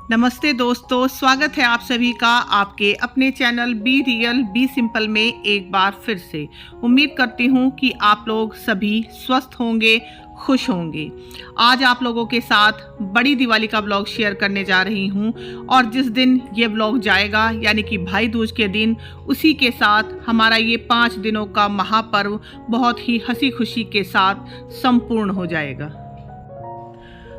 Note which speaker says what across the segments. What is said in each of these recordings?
Speaker 1: नमस्ते दोस्तों, स्वागत है आप सभी का आपके अपने channel be real be simple में एक बार फिर से। उम्मीद करती हूँ कि आप लोग सभी स्वस्थ होंगे, खुश होंगे। आज आप लोगों के साथ बड़ी दिवाली का ब्लॉग शेयर करने जा रही हूँ और जिस दिन ये ब्लॉग जाएगा यानी कि भाई दूज के दिन, उसी के साथ हमारा ये 5 दिनों का महापर्व बहुत ही हंसी खुशी के साथ संपूर्ण हो जाएगा।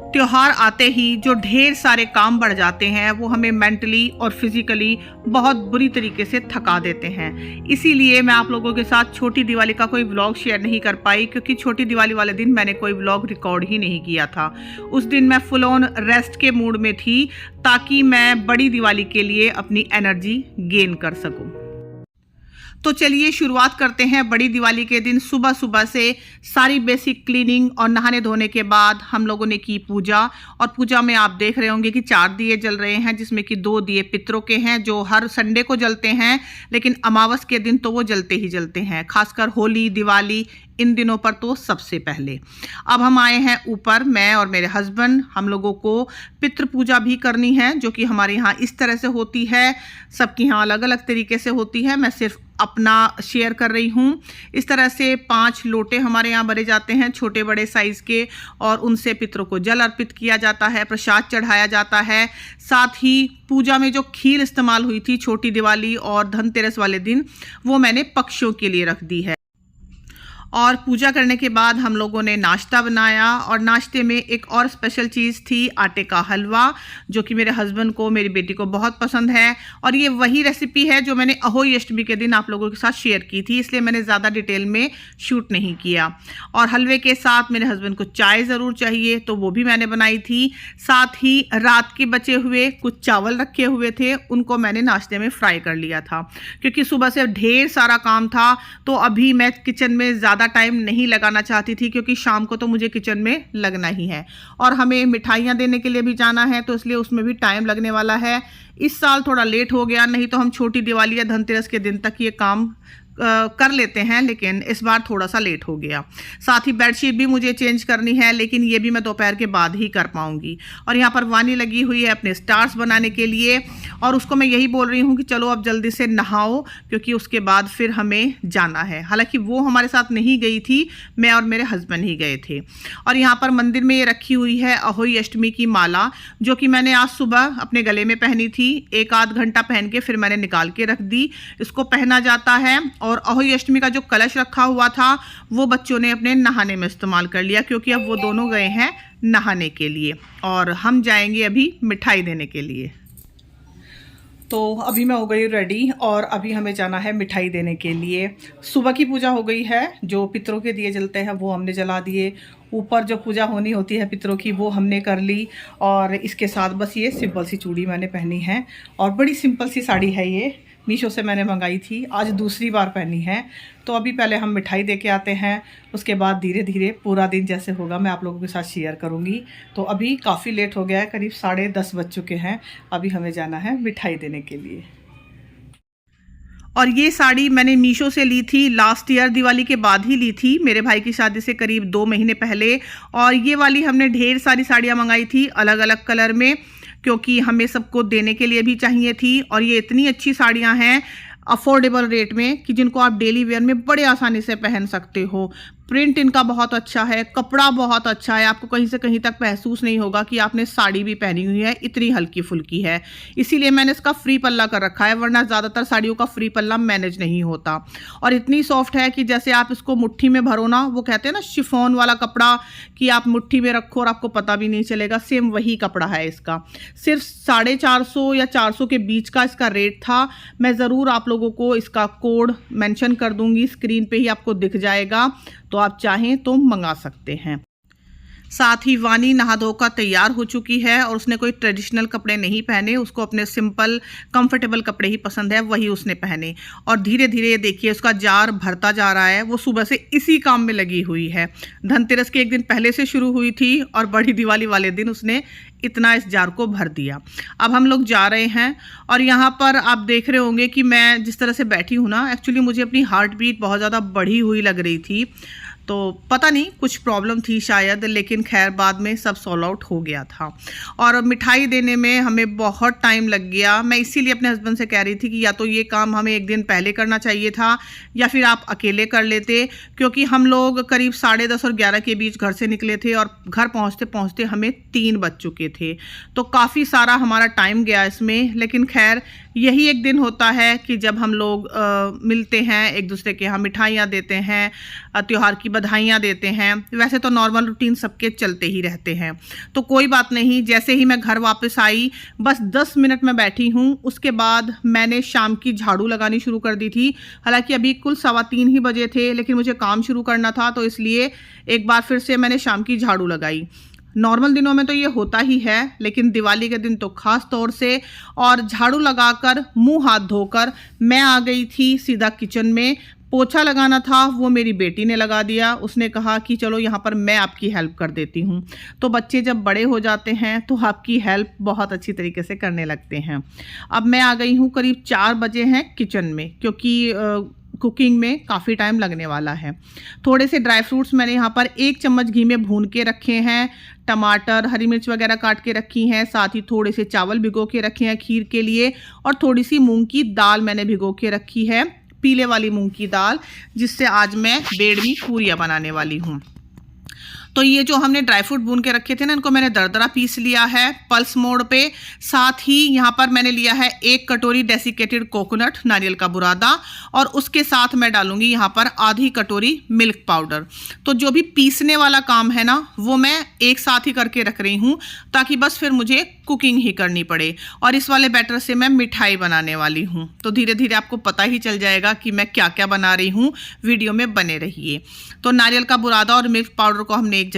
Speaker 1: त्योहार आते ही जो ढेर सारे काम बढ़ जाते हैं वो हमें मेंटली और फिजिकली बहुत बुरी तरीके से थका देते हैं। इसीलिए मैं आप लोगों के साथ छोटी दिवाली का कोई व्लॉग शेयर नहीं कर पाई, क्योंकि छोटी दिवाली वाले दिन मैंने कोई व्लॉग रिकॉर्ड ही नहीं किया था। उस दिन मैं फुल ऑन रेस्ट के मूड में थी ताकि मैं बड़ी दिवाली के लिए अपनी एनर्जी गेन कर सकूं। तो चलिए शुरुआत करते हैं। बड़ी दिवाली के दिन सुबह सुबह से सारी बेसिक क्लीनिंग और नहाने धोने के बाद हम लोगों ने की पूजा। और पूजा में आप देख रहे होंगे कि 4 दिए जल रहे हैं, जिसमें कि 2 दिए पितरों के हैं जो हर संडे को जलते हैं, लेकिन अमावस के दिन तो वो जलते ही जलते हैं, खासकर होली दिवाली इन दिनों पर तो सबसे पहले। अब हम आए हैं ऊपर, मैं और मेरे हस्बैंड, हम लोगों को पितृ पूजा भी करनी है जो कि हमारे यहाँ इस तरह से होती है। सबके यहाँ अलग अलग तरीके से होती है, मैं सिर्फ अपना शेयर कर रही हूँ। इस तरह से 5 लोटे हमारे यहाँ भरे जाते हैं छोटे बड़े साइज़ के, और उनसे पितरों को जल अर्पित किया जाता है, प्रसाद चढ़ाया जाता है। साथ ही पूजा में जो खीर इस्तेमाल हुई थी छोटी दिवाली और धनतेरस वाले दिन, वो मैंने पक्षियों के लिए रख दी है। और पूजा करने के बाद हम लोगों ने नाश्ता बनाया, और नाश्ते में एक और स्पेशल चीज़ थी आटे का हलवा, जो कि मेरे हस्बैंड को, मेरी बेटी को बहुत पसंद है। और ये वही रेसिपी है जो मैंने अहोई अष्टमी के दिन आप लोगों के साथ शेयर की थी, इसलिए मैंने ज़्यादा डिटेल में शूट नहीं किया। और हलवे के साथ मेरे हस्बैंड को चाय ज़रूर चाहिए, तो वो भी मैंने बनाई थी। साथ ही रात के बचे हुए कुछ चावल रखे हुए थे, उनको मैंने नाश्ते में फ्राई कर लिया था, क्योंकि सुबह से ढेर सारा काम था। तो अभी मैं किचन में ज़्यादा टाइम नहीं लगाना चाहती थी, क्योंकि शाम को तो मुझे किचन में लगना ही है और हमें मिठाइयाँ देने के लिए भी जाना है, तो इसलिए उसमें भी टाइम लगने वाला है। इस साल थोड़ा लेट हो गया, नहीं तो हम छोटी दिवाली या धनतेरस के दिन तक ये काम कर लेते हैं, लेकिन इस बार थोड़ा सा लेट हो गया। साथ ही बेडशीट भी मुझे चेंज करनी है, लेकिन ये भी मैं दोपहर के बाद ही कर पाऊंगी। और यहाँ पर वानी लगी हुई है अपने स्टार्स बनाने के लिए, और उसको मैं यही बोल रही हूँ कि चलो अब जल्दी से नहाओ, क्योंकि उसके बाद फिर हमें जाना है। हालांकि वो हमारे साथ नहीं गई थी, मैं और मेरे हस्बैंड ही गए थे। और यहाँ पर मंदिर में ये रखी हुई है अहोई अष्टमी की माला, जो कि मैंने आज सुबह अपने गले में पहनी थी। 1 आध घंटा पहन के फिर मैंने निकाल के रख दी। इसको पहना जाता है। और अहोई अष्टमी का जो कलश रखा हुआ था वो बच्चों ने अपने नहाने में इस्तेमाल कर लिया, क्योंकि अब वो दोनों गए हैं नहाने के लिए और हम जाएंगे अभी मिठाई देने के लिए। तो अभी मैं हो गई रेडी और अभी हमें जाना है मिठाई देने के लिए। सुबह की पूजा हो गई है, जो पितरों के दिए जलते हैं वो हमने जला दिए। ऊपर जो पूजा होनी होती है पितरों की वो हमने कर ली। और इसके साथ बस ये सिंपल सी चूड़ी मैंने पहनी है, और बड़ी सिंपल सी साड़ी है, ये मीशो से मैंने मंगाई थी, आज दूसरी बार पहनी है। तो अभी पहले हम मिठाई दे के आते हैं, उसके बाद धीरे धीरे पूरा दिन जैसे होगा मैं आप लोगों के साथ शेयर करूंगी। तो अभी काफ़ी लेट हो गया है, करीब 10:30 बज चुके हैं। अभी हमें जाना है मिठाई देने के लिए। और ये साड़ी मैंने मीशो से ली थी, लास्ट ईयर दिवाली के बाद ही ली थी, मेरे भाई की शादी से करीब 2 महीने पहले। और ये वाली हमने ढेर सारी साड़ियाँ मंगाई थी अलग अलग कलर में, क्योंकि हमें सबको देने के लिए भी चाहिए थी। और ये इतनी अच्छी साड़ियाँ हैं अफोर्डेबल रेट में कि जिनको आप डेली वेयर में बड़े आसानी से पहन सकते हो। प्रिंट इनका बहुत अच्छा है, कपड़ा बहुत अच्छा है, आपको कहीं से कहीं तक महसूस नहीं होगा कि आपने साड़ी भी पहनी हुई है, इतनी हल्की फुल्की है। इसीलिए मैंने इसका फ्री पल्ला कर रखा है, वरना ज़्यादातर साड़ियों का फ्री पल्ला मैनेज नहीं होता। और इतनी सॉफ्ट है कि जैसे आप इसको मुट्ठी में भरो ना, वो कहते हैं ना शिफॉन वाला कपड़ा कि आप मुट्ठी में रखो और आपको पता भी नहीं चलेगा, सेम वही कपड़ा है इसका। सिर्फ 450 या 400 के बीच का इसका रेट था। मैं ज़रूर आप लोगों को इसका कोड मेंशन कर दूंगी, स्क्रीन पे ही आपको दिख जाएगा, तो आप चाहें तो मंगा सकते हैं। साथ ही वानी नहा धोकर तैयार हो चुकी है और उसने कोई ट्रेडिशनल कपड़े नहीं पहने, उसको अपने सिंपल कंफर्टेबल कपड़े ही पसंद है, वही उसने पहने। और धीरे धीरे ये देखिए उसका जार भरता जा रहा है, वो सुबह से इसी काम में लगी हुई है। धनतेरस के 1 दिन पहले से शुरू हुई थी और बड़ी दिवाली वाले दिन उसने इतना इस जार को भर दिया। अब हम लोग जा रहे हैं और यहाँ पर आप देख रहे होंगे कि मैं जिस तरह से बैठी हूँ ना, एक्चुअली मुझे अपनी हार्ट बीट बहुत ज़्यादा बढ़ी हुई लग रही थी। तो पता नहीं कुछ प्रॉब्लम थी शायद, लेकिन खैर बाद में सब सॉल्व आउट हो गया था। और मिठाई देने में हमें बहुत टाइम लग गया। मैं इसीलिए अपने हस्बैंड से कह रही थी कि या तो ये काम हमें एक दिन पहले करना चाहिए था या फिर आप अकेले कर लेते, क्योंकि हम लोग करीब 10:30 और 11 के बीच घर से निकले थे और घर पहुँचते पहुँचते हमें 3 बज चुके थे। तो काफ़ी सारा हमारा टाइम गया इसमें, लेकिन खैर यही एक दिन होता है कि जब हम लोग मिलते हैं, एक दूसरे के यहाँ मिठाइयाँ देते हैं, त्यौहार की बधाइयाँ देते हैं। वैसे तो नॉर्मल रूटीन सबके चलते ही रहते हैं, तो कोई बात नहीं। जैसे ही मैं घर वापस आई, बस 10 मिनट में बैठी हूँ, उसके बाद मैंने शाम की झाड़ू लगानी शुरू कर दी थी। हालांकि अभी कुल 3:15 ही बजे थे, लेकिन मुझे काम शुरू करना था, तो इसलिए एक बार फिर से मैंने शाम की झाड़ू लगाई। नॉर्मल दिनों में तो ये होता ही है, लेकिन दिवाली के दिन तो खास तौर से। और झाड़ू लगाकर मुंह हाथ धोकर मैं आ गई थी सीधा किचन में। पोछा लगाना था वो मेरी बेटी ने लगा दिया। उसने कहा कि चलो यहाँ पर मैं आपकी हेल्प कर देती हूँ। तो बच्चे जब बड़े हो जाते हैं तो आपकी हेल्प बहुत अच्छी तरीके से करने लगते हैं। अब मैं आ गई हूँ, करीब 4 बजे हैं किचन में, क्योंकि कुकिंग में काफ़ी टाइम लगने वाला है। थोड़े से ड्राई फ्रूट्स मैंने यहाँ पर 1 चम्मच घी में भून के रखे हैं। टमाटर, हरी मिर्च वगैरह काट के रखी हैं। साथ ही थोड़े से चावल भिगो के रखे हैं खीर के लिए, और थोड़ी सी मूंग की दाल मैंने भिगो के रखी है, पीले वाली मूंग की दाल, जिससे आज मैं बेड़मी पूरियाँ बनाने वाली हूँ। तो ये जो हमने ड्राई फ्रूट भून के रखे थे ना, इनको मैंने दरदरा पीस लिया है पल्स मोड पे। साथ ही यहाँ पर मैंने लिया है 1 कटोरी डेसिकेटेड कोकोनट, नारियल का बुरादा, और उसके साथ मैं डालूंगी यहाँ पर आधी कटोरी मिल्क पाउडर। तो जो भी पीसने वाला काम है ना, वो मैं एक साथ ही करके रख रही हूँ, ताकि बस फिर मुझे कुकिंग ही करनी पड़े। और इस वाले बैटर से मैं मिठाई बनाने वाली हूँ, तो धीरे धीरे आपको पता ही चल जाएगा कि मैं क्या क्या बना रही हूँ। वीडियो में बने रहिए। तो नारियल का बुरादा और मिल्क पाउडर को हमने एक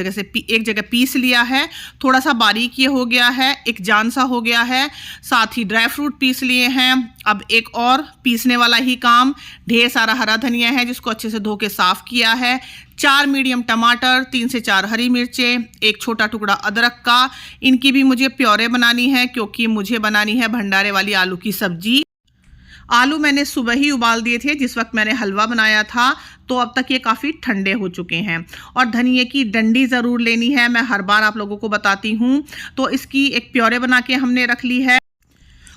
Speaker 1: जगह पीस लिया है। थोड़ा सा बारीक ये हो गया है, एक जान सा हो गया है। साथ ही ड्राई फ्रूट पीस लिए हैं। अब एक और पीसने वाला ही काम, ढेर सारा हरा धनिया है जिसको अच्छे से धो के साफ किया है, 4 मीडियम टमाटर, 3 से 4 हरी मिर्चें, 1 छोटा टुकड़ा अदरक का। इनकी भी मुझे प्योरे बनानी है, क्योंकि मुझे बनानी है भंडारे वाली आलू की सब्जी। आलू मैंने सुबह ही उबाल दिए थे जिस वक्त मैंने हलवा बनाया था, तो अब तक ये काफ़ी ठंडे हो चुके हैं। और धनिये की डंडी ज़रूर लेनी है, मैं हर बार आप लोगों को बताती हूँ। तो इसकी एक प्योरे बना के हमने रख ली है।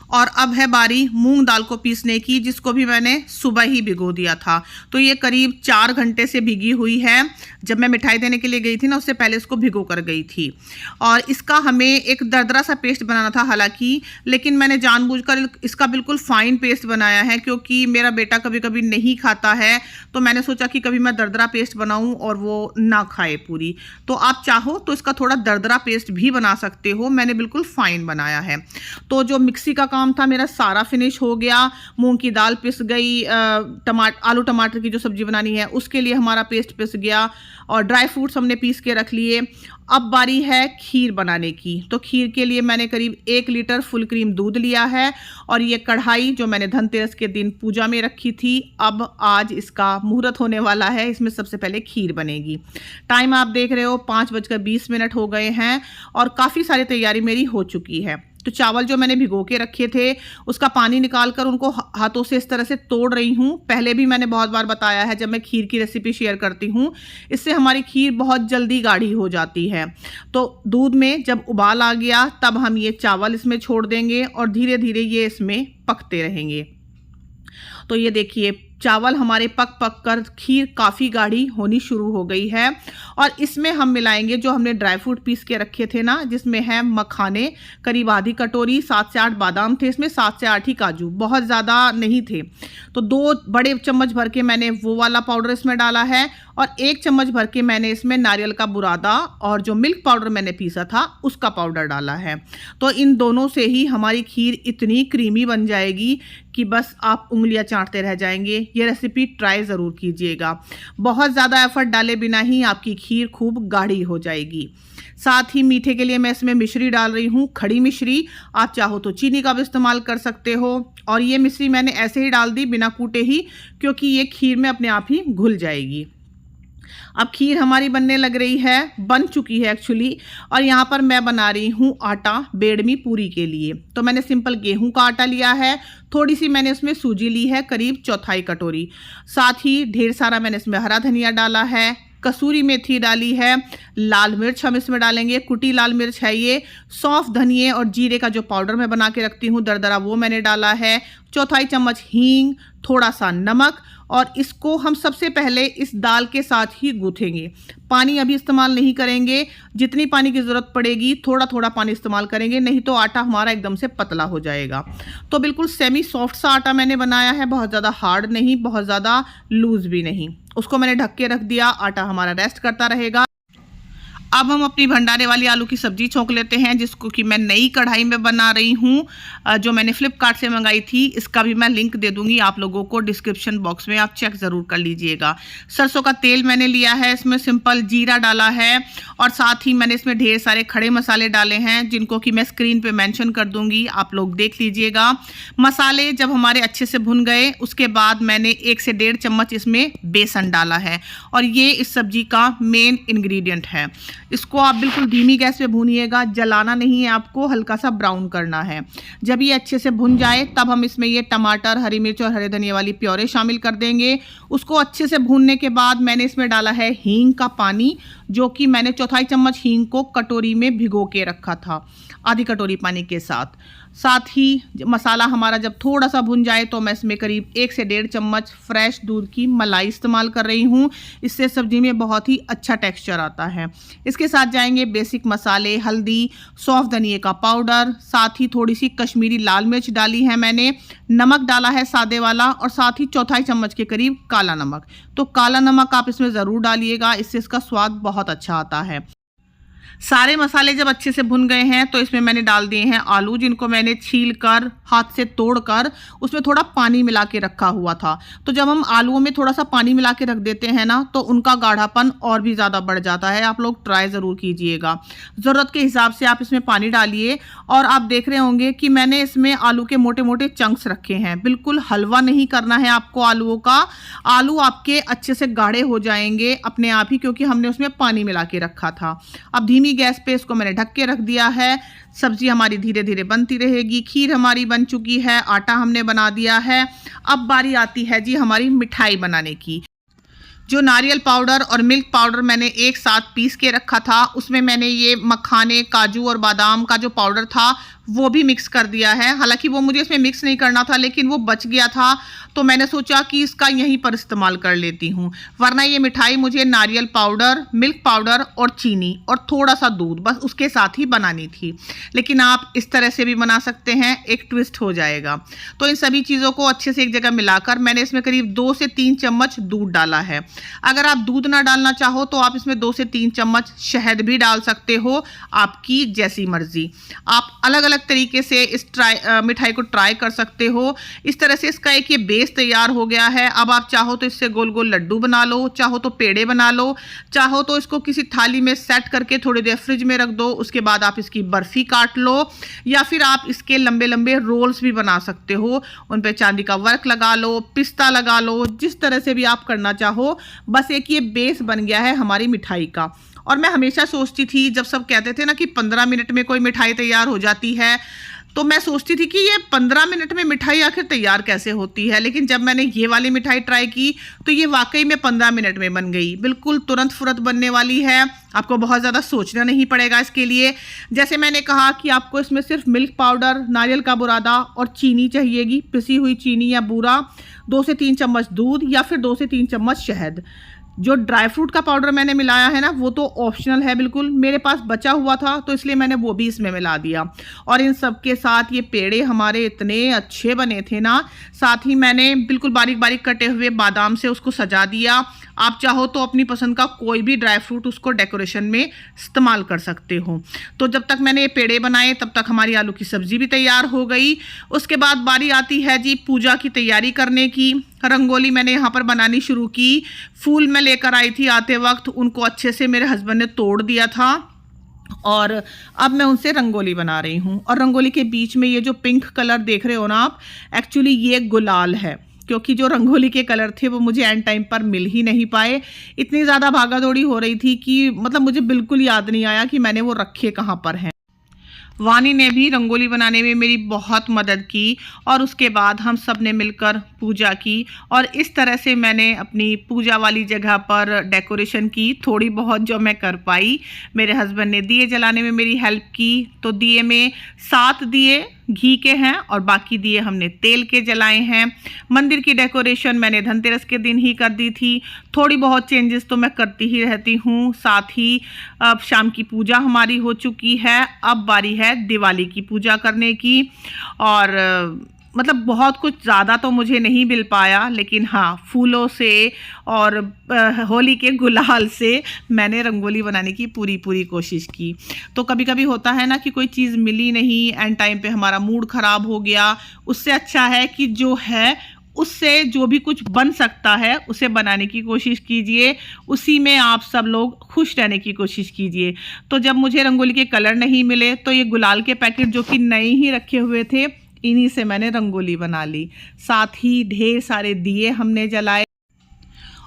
Speaker 1: और अब है बारी मूंग दाल को पीसने की, जिसको भी मैंने सुबह ही भिगो दिया था। तो ये करीब 4 घंटे से भिगी हुई है। जब मैं मिठाई देने के लिए गई थी ना, उससे पहले इसको भिगो कर गई थी। और इसका हमें एक दरदरा सा पेस्ट बनाना था हालांकि, लेकिन मैंने जानबूझकर इसका बिल्कुल फाइन पेस्ट बनाया है, क्योंकि मेरा बेटा कभी कभी नहीं खाता है। तो मैंने सोचा कि कभी मैं दरदरा पेस्ट बनाऊं और वो ना खाए पूरी। तो आप चाहो तो इसका थोड़ा दरदरा पेस्ट भी बना सकते हो, मैंने बिल्कुल फाइन बनाया है। तो जो मिक्सी का काम था मेरा सारा फिनिश हो गया। मूंग की दाल पिस गई, आलू टमाटर की जो सब्जी बनानी है उसके लिए हमारा पेस्ट पिस गया, और ड्राई फ्रूट्स हमने पीस के रख लिए। अब बारी है खीर बनाने की। तो खीर के लिए मैंने करीब 1 लीटर फुल क्रीम दूध लिया है, और ये कढ़ाई जो मैंने धनतेरस के दिन पूजा में रखी थी, अब आज इसका मुहूर्त होने वाला है। इसमें सबसे पहले खीर बनेगी। टाइम आप देख रहे हो 5:20 हो गए हैं, और काफ़ी सारी तैयारी मेरी हो चुकी है। तो चावल जो मैंने भिगो के रखे थे, उसका पानी निकालकर उनको हाथों से इस तरह से तोड़ रही हूँ। पहले भी मैंने बहुत बार बताया है जब मैं खीर की रेसिपी शेयर करती हूँ, इससे हमारी खीर बहुत जल्दी गाढ़ी हो जाती है। तो दूध में जब उबाल आ गया, तब हम ये चावल इसमें छोड़ देंगे और धीरे धीरे ये इसमें पकते रहेंगे। तो ये देखिए चावल हमारे पक कर खीर काफ़ी गाढ़ी होनी शुरू हो गई है। और इसमें हम मिलाएंगे जो हमने ड्राई फ्रूट पीस के रखे थे ना, जिसमें है मखाने करीब आधी कटोरी, 7 से 8 बादाम थे इसमें, 7 से 8 ही काजू, बहुत ज़्यादा नहीं थे। तो 2 बड़े चम्मच भर के मैंने वो वाला पाउडर इसमें डाला है, और 1 चम्मच भर के मैंने इसमें नारियल का बुरादा और जो मिल्क पाउडर मैंने पीसा था उसका पाउडर डाला है। तो इन दोनों से ही हमारी खीर इतनी क्रीमी बन जाएगी कि बस आप उंगलियां चाटते रह जाएंगे। ये रेसिपी ट्राई ज़रूर कीजिएगा। बहुत ज़्यादा एफर्ट डाले बिना ही आपकी खीर खूब गाढ़ी हो जाएगी। साथ ही मीठे के लिए मैं इसमें मिश्री डाल रही हूँ, खड़ी मिश्री। आप चाहो तो चीनी का भी इस्तेमाल कर सकते हो, और ये मिश्री मैंने ऐसे ही डाल दी बिना कूटे ही, क्योंकि ये खीर में अपने आप ही घुल जाएगी। अब खीर हमारी बनने लग रही है, बन चुकी है एक्चुअली। और यहाँ पर मैं बना रही हूँ आटा बेड़मी पूरी के लिए। तो मैंने सिंपल गेहूं का आटा लिया है, थोड़ी सी मैंने उसमें सूजी ली है, करीब 1/4 कटोरी। साथ ही ढेर सारा मैंने इसमें हरा धनिया डाला है, कसूरी मेथी डाली है, लाल मिर्च हम इसमें डालेंगे, कुटी लाल मिर्च है ये, सौंफ, धनिए और जीरे का जो पाउडर मैं बना के रखती हूँ दरदरा, वो मैंने डाला है, चौथाई चम्मच हींग, थोड़ा सा नमक, और इसको हम सबसे पहले इस दाल के साथ ही गूँथेंगे। पानी अभी इस्तेमाल नहीं करेंगे, जितनी पानी की ज़रूरत पड़ेगी थोड़ा थोड़ा पानी इस्तेमाल करेंगे, नहीं तो आटा हमारा एकदम से पतला हो जाएगा। तो बिल्कुल सेमी सॉफ्ट सा आटा मैंने बनाया है, बहुत ज़्यादा हार्ड नहीं, बहुत ज़्यादा लूज़ भी नहीं। उसको मैंने ढक के रख दिया, आटा हमारा रेस्ट करता रहेगा। अब हम अपनी भंडारे वाली आलू की सब्जी छौंक लेते हैं, जिसको कि मैं नई कढ़ाई में बना रही हूँ, जो मैंने फ्लिपकार्ट से मंगाई थी। इसका भी मैं लिंक दे दूंगी आप लोगों को डिस्क्रिप्शन बॉक्स में, आप चेक ज़रूर कर लीजिएगा। सरसों का तेल मैंने लिया है, इसमें सिंपल जीरा डाला है और साथ ही मैंने इसमें ढेर सारे खड़े मसाले डाले हैं, जिनको कि मैं स्क्रीन पे मेंशन कर दूंगी, आप लोग देख लीजिएगा। मसाले जब हमारे अच्छे से भुन गए, उसके बाद मैंने 1 से 1.5 चम्मच इसमें बेसन डाला है, और ये इस सब्जी का मेन इंग्रेडिएंट है। इसको आप बिल्कुल धीमी गैस पे भूनिएगा, जलाना नहीं है आपको, हल्का सा ब्राउन करना है। जब ये अच्छे से भुन जाए तब हम इसमें ये टमाटर, हरी मिर्च और हरे धनिया वाली प्योरे शामिल कर देंगे। उसको अच्छे से भूनने के बाद मैंने इसमें डाला है हींग का पानी, जो कि मैंने चौथाई चम्मच हींग को कटोरी में भिगो के रखा था, आधी कटोरी पानी के साथ। साथ ही मसाला हमारा जब थोड़ा सा भुन जाए तो मैं इसमें करीब 1 से 1.5 चम्मच फ्रेश दूध की मलाई इस्तेमाल कर रही हूँ। इससे सब्जी में बहुत ही अच्छा टेक्सचर आता है। इसके साथ जाएंगे बेसिक मसाले, हल्दी, सौंफ, धनिए का पाउडर, साथ ही थोड़ी सी कश्मीरी लाल मिर्च डाली है मैंने, नमक डाला है सादे वाला, और साथ ही चौथाई चम्मच के करीब काला नमक। तो काला नमक आप इसमें ज़रूर डालिएगा, इससे इसका स्वाद बहुत अच्छा आता है। सारे मसाले जब अच्छे से भुन गए हैं तो इसमें मैंने डाल दिए हैं आलू, जिनको मैंने छील कर, हाथ से तोड़कर उसमें थोड़ा पानी मिला के रखा हुआ था। तो जब हम आलूओं में थोड़ा सा पानी मिला के रख देते हैं ना, तो उनका गाढ़ापन और भी ज़्यादा बढ़ जाता है। आप लोग ट्राई ज़रूर कीजिएगा, ज़रूरत के हिसाब से आप इसमें पानी डालिए। और आप देख रहे होंगे कि मैंने इसमें आलू के मोटे मोटे चंक्स रखे हैं, बिल्कुल हलवा नहीं करना है आपको आलूओं का। आलू आपके अच्छे से गाढ़े हो जाएंगे अपने आप ही, क्योंकि हमने उसमें पानी मिला के रखा था। अब धीमी गैस पे इसको मैंने ढक के रख दिया है। सब्जी हमारी धीरे धीरे बनती रहेगी। खीर हमारी बन चुकी है, आटा हमने बना दिया है। अब बारी आती है जी हमारी मिठाई बनाने की। जो नारियल पाउडर और मिल्क पाउडर मैंने एक साथ पीस के रखा था, उसमें मैंने ये मखाने, काजू और बादाम का जो पाउडर था वो भी मिक्स कर दिया है। हालांकि वो मुझे इसमें मिक्स नहीं करना था, लेकिन वो बच गया था तो मैंने सोचा कि इसका यहीं पर इस्तेमाल कर लेती हूँ। वरना ये मिठाई मुझे नारियल पाउडर, मिल्क पाउडर और चीनी और थोड़ा सा दूध, बस उसके साथ ही बनानी थी। लेकिन आप इस तरह से भी बना सकते हैं, एक ट्विस्ट हो जाएगा। तो इन सभी चीज़ों को अच्छे से एक जगह मिलाकर मैंने इसमें करीब 2 से 3 चम्मच दूध डाला है। अगर आप दूध ना डालना चाहो तो आप इसमें 2 से 3 चम्मच शहद भी डाल सकते हो, आपकी जैसी मर्जी। आप अलग अलग तरीके से इस मिठाई को ट्राई कर सकते हो। इस तरह से इसका एक ये बेस तैयार हो गया है। अब आप चाहो तो इससे गोल गोल लड्डू बना लो, चाहो तो पेड़े बना लो, चाहो तो इसको किसी थाली में सेट करके थोड़ी देर फ्रिज में रख दो। उसके बाद आप इसकी बर्फी काट लो, या फिर आप इसके लंबे लंबे रोल्स भी बना सकते हो। उन पे चांदी का वर्क लगा लो, पिस्ता लगा लो, जिस तरह से भी आप करना चाहो। बस एक ये बेस बन गया है हमारी मिठाई का। और मैं हमेशा सोचती थी, जब सब कहते थे ना कि 15 मिनट में कोई मिठाई तैयार हो जाती है, तो मैं सोचती थी कि ये 15 मिनट में मिठाई आखिर तैयार कैसे होती है। लेकिन जब मैंने ये वाली मिठाई ट्राई की तो ये वाकई में 15 मिनट में बन गई। बिल्कुल तुरंत फुरत बनने वाली है, आपको बहुत ज़्यादा सोचना नहीं पड़ेगा इसके लिए। जैसे मैंने कहा कि आपको इसमें सिर्फ मिल्क पाउडर, नारियल का बुरादा और चीनी चाहिएगी, पिसी हुई चीनी या बूरा, 2 से 3 चम्मच दूध या फिर 2 से 3 चम्मच शहद। जो ड्राई फ्रूट का पाउडर मैंने मिलाया है ना, वो तो ऑप्शनल है बिल्कुल। मेरे पास बचा हुआ था तो इसलिए मैंने वो भी इसमें मिला दिया। और इन सब के साथ ये पेड़े हमारे इतने अच्छे बने थे ना। साथ ही मैंने बिल्कुल बारीक बारीक कटे हुए बादाम से उसको सजा दिया। आप चाहो तो अपनी पसंद का कोई भी ड्राई फ्रूट उसको डेकोरेशन में इस्तेमाल कर सकते हो। तो जब तक मैंने ये पेड़े बनाए तब तक हमारी आलू की सब्जी भी तैयार हो गई। उसके बाद बारी आती है जी पूजा की तैयारी करने की। रंगोली मैंने यहाँ पर बनानी शुरू की। फूल मैं लेकर आई थी आते वक्त, उनको अच्छे से मेरे हस्बैंड ने तोड़ दिया था और अब मैं उनसे रंगोली बना रही हूँ। और रंगोली के बीच में ये जो पिंक कलर देख रहे हो ना आप, एक्चुअली ये गुलाल है, क्योंकि जो रंगोली के कलर थे वो मुझे एंड टाइम पर मिल ही नहीं पाए। इतनी ज़्यादा भागा दौड़ी हो रही थी कि मतलब मुझे बिल्कुल याद नहीं आया कि मैंने वो रखे कहाँ पर हैं। वानी ने भी रंगोली बनाने में मेरी बहुत मदद की और उसके बाद हम सब ने मिलकर पूजा की और इस तरह से मैंने अपनी पूजा वाली जगह पर डेकोरेशन की, थोड़ी बहुत जो मैं कर पाई। मेरे हस्बैंड ने दिए जलाने में मेरी हेल्प की। तो दिए में 7 दिए घी के हैं और बाकी दिए हमने तेल के जलाए हैं। मंदिर की डेकोरेशन मैंने धनतेरस के दिन ही कर दी थी। थोड़ी बहुत चेंजेस तो मैं करती ही रहती हूँ। साथ ही अब शाम की पूजा हमारी हो चुकी है, अब बारी है दिवाली की पूजा करने की। और मतलब बहुत कुछ ज़्यादा तो मुझे नहीं मिल पाया, लेकिन हाँ, फूलों से और होली के गुलाल से मैंने रंगोली बनाने की पूरी कोशिश की। तो कभी कभी होता है ना कि कोई चीज़ मिली नहीं, एंड टाइम पे हमारा मूड ख़राब हो गया। उससे अच्छा है कि जो है उससे जो भी कुछ बन सकता है उसे बनाने की कोशिश कीजिए, उसी में आप सब लोग खुश रहने की कोशिश कीजिए। तो जब मुझे रंगोली के कलर नहीं मिले तो ये गुलाल के पैकेट जो कि नए ही रखे हुए थे, इन्हीं से मैंने रंगोली बना ली। साथ ही ढेर सारे दिए हमने जलाए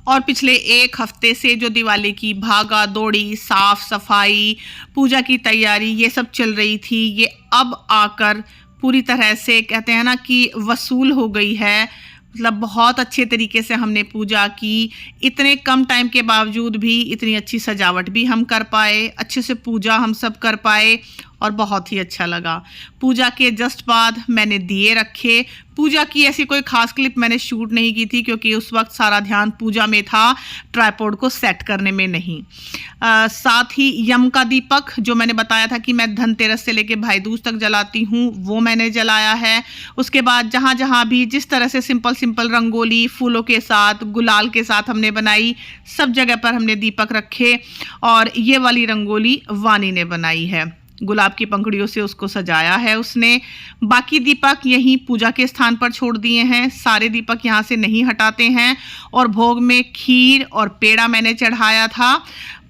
Speaker 1: और पिछले 1 हफ्ते से जो दिवाली की भागा दौड़ी, साफ सफाई, पूजा की तैयारी, ये सब चल रही थी, ये अब आकर पूरी तरह से कहते हैं ना कि वसूल हो गई है। मतलब बहुत अच्छे तरीके से हमने पूजा की। इतने कम टाइम के बावजूद भी इतनी अच्छी सजावट भी हम कर पाए, अच्छे से पूजा हम सब कर पाए और बहुत ही अच्छा लगा। पूजा के जस्ट बाद मैंने दिए रखे। पूजा की ऐसी कोई खास क्लिप मैंने शूट नहीं की थी क्योंकि उस वक्त सारा ध्यान पूजा में था, ट्राइपॉड को सेट करने में नहीं। साथ ही यम का दीपक जो मैंने बताया था कि मैं धनतेरस से लेके भाई दूज तक जलाती हूँ, वो मैंने जलाया है। उसके बाद जहाँ जहाँ भी जिस तरह से सिंपल रंगोली फूलों के साथ, गुलाल के साथ हमने बनाई, सब जगह पर हमने दीपक रखे। और ये वाली रंगोली वानी ने बनाई है, गुलाब की पंखुड़ियों से उसको सजाया है उसने। बाकी दीपक यहीं पूजा के स्थान पर छोड़ दिए हैं, सारे दीपक यहाँ से नहीं हटाते हैं। और भोग में खीर और पेड़ा मैंने चढ़ाया था।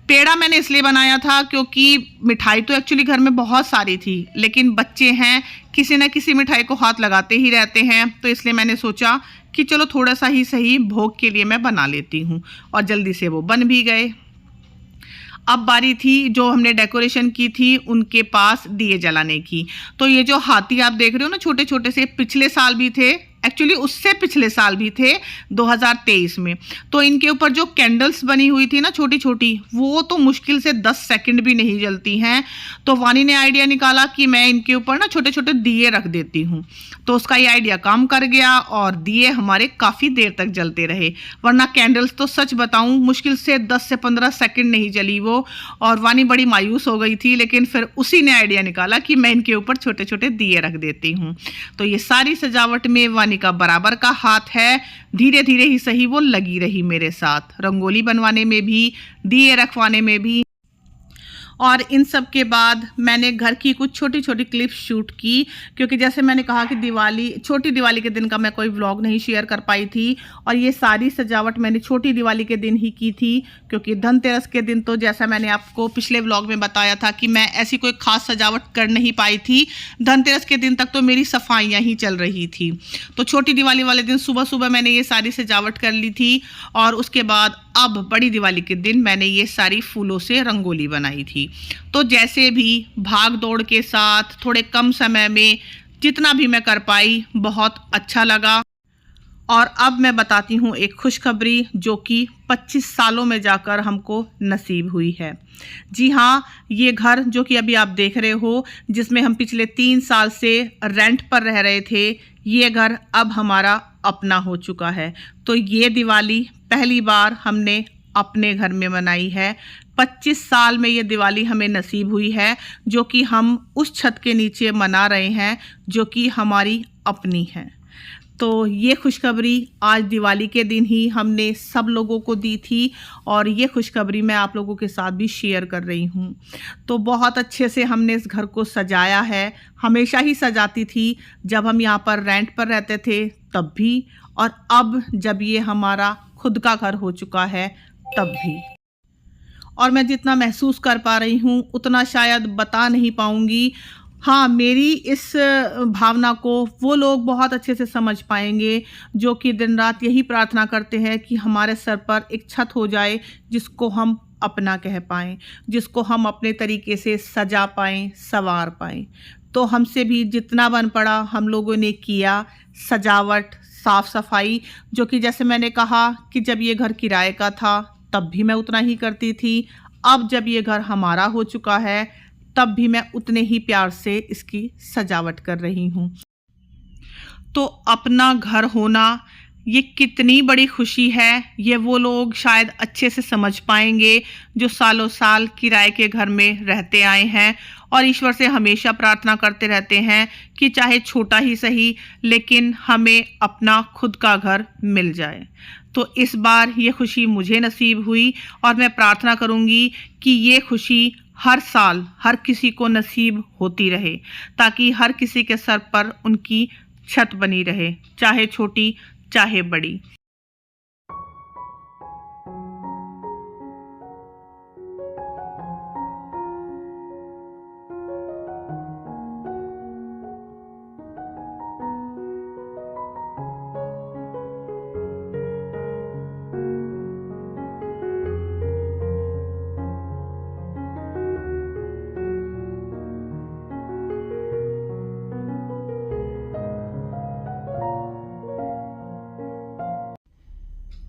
Speaker 1: पेड़ा मैंने इसलिए बनाया था क्योंकि मिठाई तो एक्चुअली घर में बहुत सारी थी, लेकिन बच्चे हैं, किसी न किसी मिठाई को हाथ लगाते ही रहते हैं, तो इसलिए मैंने सोचा कि चलो थोड़ा सा ही सही भोग के लिए मैं बना लेती हूँ। और जल्दी से वो बन भी गए। अब बारी थी जो हमने डेकोरेशन की थी उनके पास दिए जलाने की। तो ये जो हाथी आप देख रहे हो ना, छोटे छोटे से, पिछले साल भी थे, एक्चुअली उससे पिछले साल भी थे 2023 में। तो इनके ऊपर जो कैंडल्स बनी हुई थी ना छोटी छोटी, वो तो मुश्किल से 10 सेकंड भी नहीं जलती हैं। तो वानी ने आइडिया निकाला कि मैं इनके ऊपर ना छोटे छोटे दिए रख देती हूँ। तो उसका ये आइडिया काम कर गया और दिए हमारे काफ़ी देर तक जलते रहे। वरना कैंडल्स तो सच बताऊँ मुश्किल से 10 से 15 सेकंड नहीं जली वो। और वानी बड़ी मायूस हो गई थी, लेकिन फिर उसी ने आइडिया निकाला कि मैं इनके ऊपर छोटे छोटे दिए रख देती हूँ। तो ये सारी सजावट में वानी का बराबर का हाथ है। धीरे धीरे ही सही वो लगी रही मेरे साथ, रंगोली बनवाने में भी, दिए रखवाने में भी। और इन सब के बाद मैंने घर की कुछ छोटी छोटी क्लिप्स शूट की, क्योंकि जैसे मैंने कहा कि छोटी दिवाली के दिन का मैं कोई व्लॉग नहीं शेयर कर पाई थी। और ये सारी सजावट मैंने छोटी दिवाली के दिन ही की थी, क्योंकि धनतेरस के दिन तो जैसा मैंने आपको पिछले व्लॉग में बताया था कि मैं ऐसी कोई खास सजावट कर नहीं पाई थी। धनतेरस के दिन तक तो मेरी सफाइयाँ ही चल रही थी। तो छोटी दिवाली वाले दिन सुबह सुबह मैंने ये सारी सजावट कर ली थी। और उसके बाद अब बड़ी दिवाली के दिन मैंने ये सारी फूलों से रंगोली बनाई थी। तो जैसे भी भाग दौड़ के साथ थोड़े कम समय में जितना भी मैं कर पाई, बहुत अच्छा लगा। और अब मैं बताती हूँ एक खुशखबरी जो कि 25 सालों में जाकर हमको नसीब हुई है। जी हाँ, ये घर जो कि अभी आप देख रहे हो, जिसमें हम पिछले 3 साल से रेंट पर रह रहे थे, ये घर अब हमारा अपना हो चुका है। तो ये दिवाली पहली बार हमने अपने घर में मनाई है। 25 साल में ये दिवाली हमें नसीब हुई है, जो कि हम उस छत के नीचे मना रहे हैं जो कि हमारी अपनी है। तो ये खुशखबरी आज दिवाली के दिन ही हमने सब लोगों को दी थी और ये खुशखबरी मैं आप लोगों के साथ भी शेयर कर रही हूँ। तो बहुत अच्छे से हमने इस घर को सजाया है, हमेशा ही सजाती थी जब हम यहाँ पर रेंट पर रहते थे तब भी, और अब जब ये हमारा खुद का घर हो चुका है तब भी। और मैं जितना महसूस कर पा रही हूँ उतना शायद बता नहीं पाऊँगी। हाँ, मेरी इस भावना को वो लोग बहुत अच्छे से समझ पाएंगे जो कि दिन रात यही प्रार्थना करते हैं कि हमारे सर पर एक छत हो जाए जिसको हम अपना कह पाएँ, जिसको हम अपने तरीके से सजा पाएँ, संवार पाएँ। तो हमसे भी जितना बन पड़ा हम लोगों ने किया। सजावट, साफ सफाई, जो कि जैसे मैंने कहा कि जब ये घर किराए का था तब भी मैं उतना ही करती थी। अब जब ये घर हमारा हो चुका है तब भी मैं उतने ही प्यार से इसकी सजावट कर रही हूँ। तो अपना घर होना ये कितनी बड़ी खुशी है, ये वो लोग शायद अच्छे से समझ पाएंगे जो सालों साल किराए के घर में रहते आए हैं और ईश्वर से हमेशा प्रार्थना करते रहते हैं कि चाहे छोटा ही सही लेकिन हमें अपना खुद का घर मिल जाए। तो इस बार ये खुशी मुझे नसीब हुई और मैं प्रार्थना करूँगी कि ये खुशी हर साल हर किसी को नसीब होती रहे, ताकि हर किसी के सर पर उनकी छत बनी रहे, चाहे छोटी चाहे बड़ी।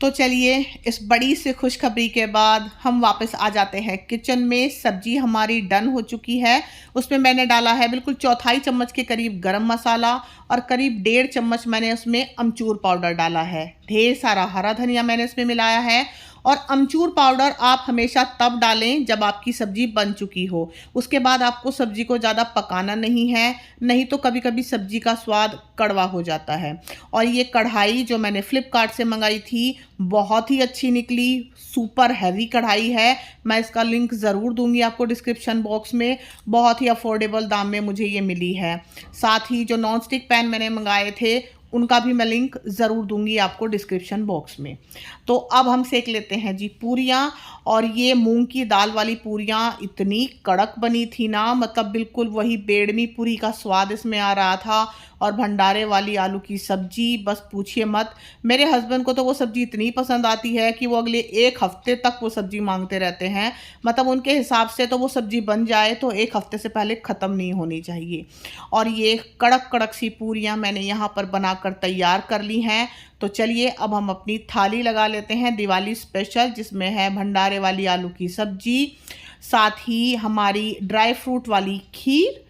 Speaker 1: तो चलिए इस बड़ी सी खुशखबरी के बाद हम वापस आ जाते हैं किचन में। सब्जी हमारी डन हो चुकी है। उसमें मैंने डाला है बिल्कुल 1/4 चम्मच के करीब गरम मसाला और करीब 1.5 चम्मच मैंने उसमें अमचूर पाउडर डाला है। ढेर सारा हरा धनिया मैंने इसमें मिलाया है। और अमचूर पाउडर आप हमेशा तब डालें जब आपकी सब्जी बन चुकी हो। उसके बाद आपको सब्जी को ज़्यादा पकाना नहीं है, नहीं तो कभी कभी सब्जी का स्वाद कड़वा हो जाता है। और ये कढ़ाई जो मैंने फ्लिपकार्ट से मंगाई थी बहुत ही अच्छी निकली, सुपर हैवी कढ़ाई है। मैं इसका लिंक ज़रूर दूंगी आपको डिस्क्रिप्शन बॉक्स में। बहुत ही अफोर्डेबल दाम में मुझे ये मिली है। साथ ही जो नॉन स्टिक पैन मैंने मंगाए थे उनका भी मैं लिंक ज़रूर दूंगी आपको डिस्क्रिप्शन बॉक्स में। तो अब हम सेक लेते हैं जी पूरियाँ। और ये मूंग की दाल वाली पूरियाँ इतनी कड़क बनी थी ना, मतलब बिल्कुल वही बेडमी पूरी का स्वाद इसमें आ रहा था। और भंडारे वाली आलू की सब्जी बस पूछिए मत। मेरे हस्बैंड को तो वो सब्जी इतनी पसंद आती है कि वो अगले 1 हफ्ते तक वो सब्जी मांगते रहते हैं। मतलब उनके हिसाब से तो वो सब्जी बन जाए तो 1 हफ्ते से पहले ख़त्म नहीं होनी चाहिए। और ये कड़क कड़क सी पूरियाँ मैंने यहाँ पर बनाकर तैयार कर ली हैं। तो चलिए अब हम अपनी थाली लगा लेते हैं दिवाली स्पेशल, जिसमें है भंडारे वाली आलू की सब्जी, साथ ही हमारी ड्राई फ्रूट वाली खीर,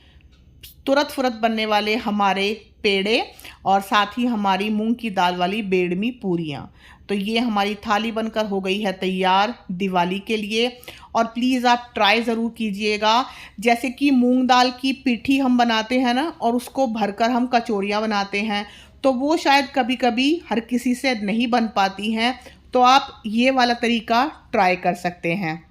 Speaker 1: तुरंत फुरत बनने वाले हमारे पेड़े और साथ ही हमारी मूंग की दाल वाली बेडमी पूरियाँ। तो ये हमारी थाली बनकर हो गई है तैयार दिवाली के लिए। और प्लीज़ आप ट्राई ज़रूर कीजिएगा। जैसे कि मूंग दाल की पिठी हम बनाते हैं ना, और उसको भरकर हम कचौड़ियाँ बनाते हैं, तो वो शायद कभी कभी हर किसी से नहीं बन पाती हैं। तो आप ये वाला तरीका ट्राई कर सकते हैं,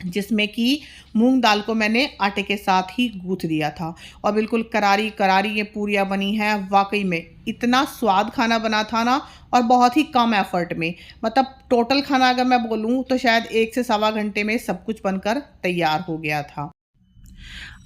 Speaker 1: जिसमें कि मूंग दाल को मैंने आटे के साथ ही गूँथ दिया था और बिल्कुल करारी करारी ये पूरियाँ बनी हैं। वाकई में इतना स्वाद खाना बना था ना, और बहुत ही कम एफर्ट में। मतलब टोटल खाना अगर मैं बोलूँ तो शायद 1 से सवा घंटे में सब कुछ बनकर तैयार हो गया था।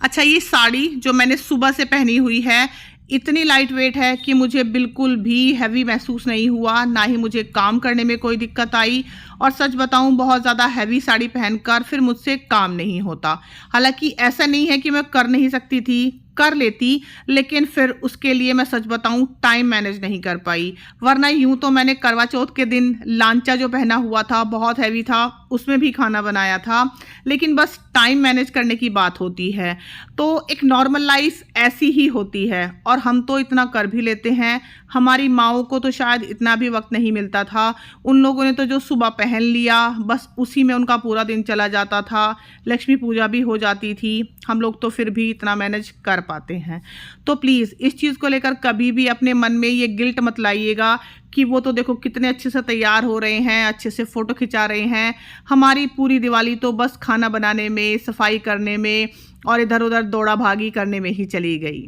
Speaker 1: अच्छा, ये साड़ी जो मैंने सुबह से पहनी हुई है इतनी लाइट वेट है कि मुझे बिल्कुल भी हैवी महसूस नहीं हुआ, ना ही मुझे काम करने में कोई दिक्कत आई। और सच बताऊं, बहुत ज़्यादा हैवी साड़ी पहनकर फिर मुझसे काम नहीं होता। हालांकि ऐसा नहीं है कि मैं कर नहीं सकती थी, कर लेती, लेकिन फिर उसके लिए मैं सच बताऊं टाइम मैनेज नहीं कर पाई। वरना यूं तो मैंने करवा चौथ के दिन लांचा जो पहना हुआ था बहुत हैवी था, उसमें भी खाना बनाया था, लेकिन बस टाइम मैनेज करने की बात होती है। तो एक नॉर्मल लाइफ ऐसी ही होती है और हम तो इतना कर भी लेते हैं। हमारी माओं को तो शायद इतना भी वक्त नहीं मिलता था। उन लोगों ने तो जो सुबह पहन लिया बस उसी में उनका पूरा दिन चला जाता था। लक्ष्मी पूजा भी हो जाती थी, हम लोग तो फिर भी इतना मैनेज कर पाते हैं। तो प्लीज़ इस चीज़ को लेकर कभी भी अपने मन में ये गिल्ट मत लाइएगा कि वो तो देखो कितने अच्छे से तैयार हो रहे हैं, अच्छे से फ़ोटो खिंचा रहे हैं। हमारी पूरी दिवाली तो बस खाना बनाने में, सफाई करने में और इधर उधर दौड़ा भागी करने में ही चली गई।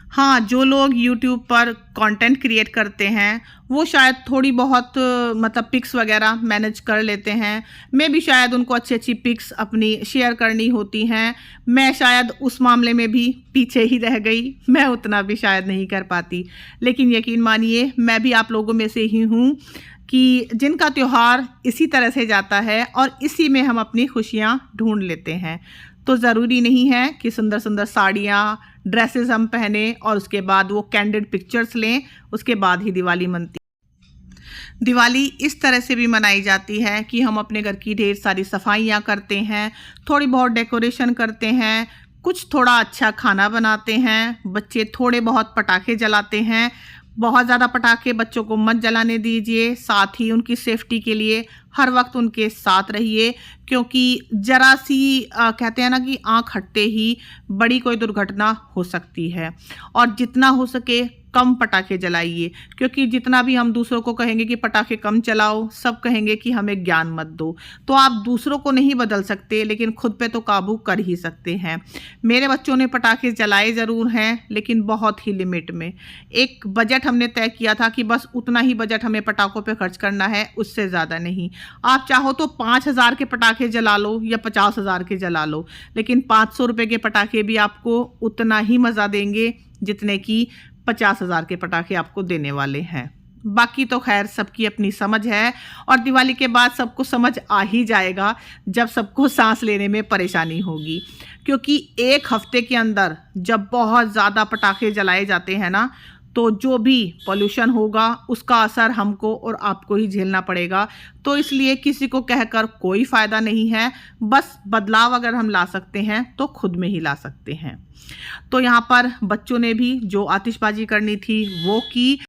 Speaker 1: हाँ, जो लोग YouTube पर कंटेंट क्रिएट करते हैं वो शायद थोड़ी बहुत मतलब पिक्स वगैरह मैनेज कर लेते हैं। मैं भी शायद उनको अच्छी अच्छी पिक्स अपनी शेयर करनी होती हैं। मैं शायद उस मामले में भी पीछे ही रह गई, मैं उतना भी शायद नहीं कर पाती। लेकिन यकीन मानिए मैं भी आप लोगों में से ही हूँ कि जिनका त्यौहार इसी तरह से जाता है और इसी में हम अपनी खुशियाँ ढूंढ लेते हैं। तो ज़रूरी नहीं है कि सुंदर सुंदर साड़ियाँ, ड्रेसेस हम पहने और उसके बाद वो कैंडिड पिक्चर्स लें, उसके बाद ही दिवाली मनती। दिवाली इस तरह से भी मनाई जाती है कि हम अपने घर की ढेर सारी सफाइयाँ करते हैं, थोड़ी बहुत डेकोरेशन करते हैं, कुछ थोड़ा अच्छा खाना बनाते हैं, बच्चे थोड़े बहुत पटाखे जलाते हैं। बहुत ज़्यादा पटाखे बच्चों को मत जलाने दीजिए, साथ ही उनकी सेफ्टी के लिए हर वक्त उनके साथ रहिए, क्योंकि ज़रा सी कहते हैं ना कि आँख हटते ही बड़ी कोई दुर्घटना हो सकती है। और जितना हो सके कम पटाखे जलाइए, क्योंकि जितना भी हम दूसरों को कहेंगे कि पटाखे कम चलाओ, सब कहेंगे कि हमें ज्ञान मत दो। तो आप दूसरों को नहीं बदल सकते, लेकिन खुद पे तो काबू कर ही सकते हैं। मेरे बच्चों ने पटाखे जलाए ज़रूर हैं, लेकिन बहुत ही लिमिट में। एक बजट हमने तय किया था कि बस उतना ही बजट हमें पटाखों पे खर्च करना है, उससे ज़्यादा नहीं। आप चाहो तो 5,000 के पटाखे जला लो या 50,000 के जला लो, लेकिन 500 रुपये के पटाखे भी आपको उतना ही मज़ा देंगे जितने कि 50,000 के पटाखे आपको देने वाले हैं। बाकी तो खैर सबकी अपनी समझ है, और दिवाली के बाद सबको समझ आ ही जाएगा जब सबको सांस लेने में परेशानी होगी, क्योंकि एक हफ्ते के अंदर जब बहुत ज़्यादा पटाखे जलाए जाते हैं ना, तो जो भी पोल्यूशन होगा उसका असर हमको और आपको ही झेलना पड़ेगा। तो इसलिए किसी को कहकर कोई फ़ायदा नहीं है, बस बदलाव अगर हम ला सकते हैं तो खुद में ही ला सकते हैं। तो यहाँ पर बच्चों ने भी जो आतिशबाजी करनी थी वो की।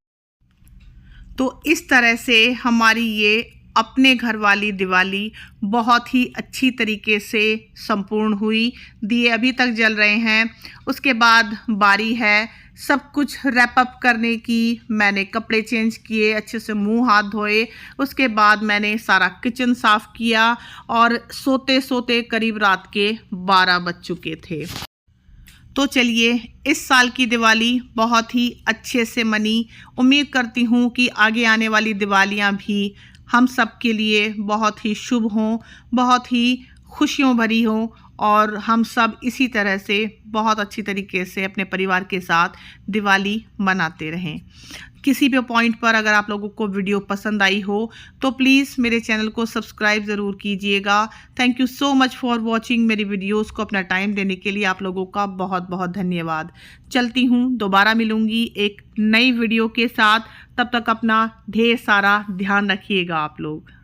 Speaker 1: तो इस तरह से हमारी ये अपने घर वाली दिवाली बहुत ही अच्छी तरीके से संपूर्ण हुई। दिए अभी तक जल रहे हैं, उसके बाद बारी है सब कुछ रैप अप करने की। मैंने कपड़े चेंज किए, अच्छे से मुंह हाथ धोए, उसके बाद मैंने सारा किचन साफ़ किया, और सोते सोते करीब रात के 12 बज चुके थे। तो चलिए, इस साल की दिवाली बहुत ही अच्छे से मनी। उम्मीद करती हूँ कि आगे आने वाली दिवालियाँ भी हम सब के लिए बहुत ही शुभ हों, बहुत ही खुशियों भरी हों, और हम सब इसी तरह से बहुत अच्छी तरीके से अपने परिवार के साथ दिवाली मनाते रहें। किसी भी पॉइंट पर अगर आप लोगों को वीडियो पसंद आई हो तो प्लीज़ मेरे चैनल को सब्सक्राइब ज़रूर कीजिएगा। Thank you so much for watching. मेरी वीडियोस को अपना टाइम देने के लिए आप लोगों का बहुत बहुत धन्यवाद। चलती हूँ, दोबारा मिलूँगी एक नई वीडियो के साथ। तब तक अपना ढेर सारा ध्यान रखिएगा आप लोग।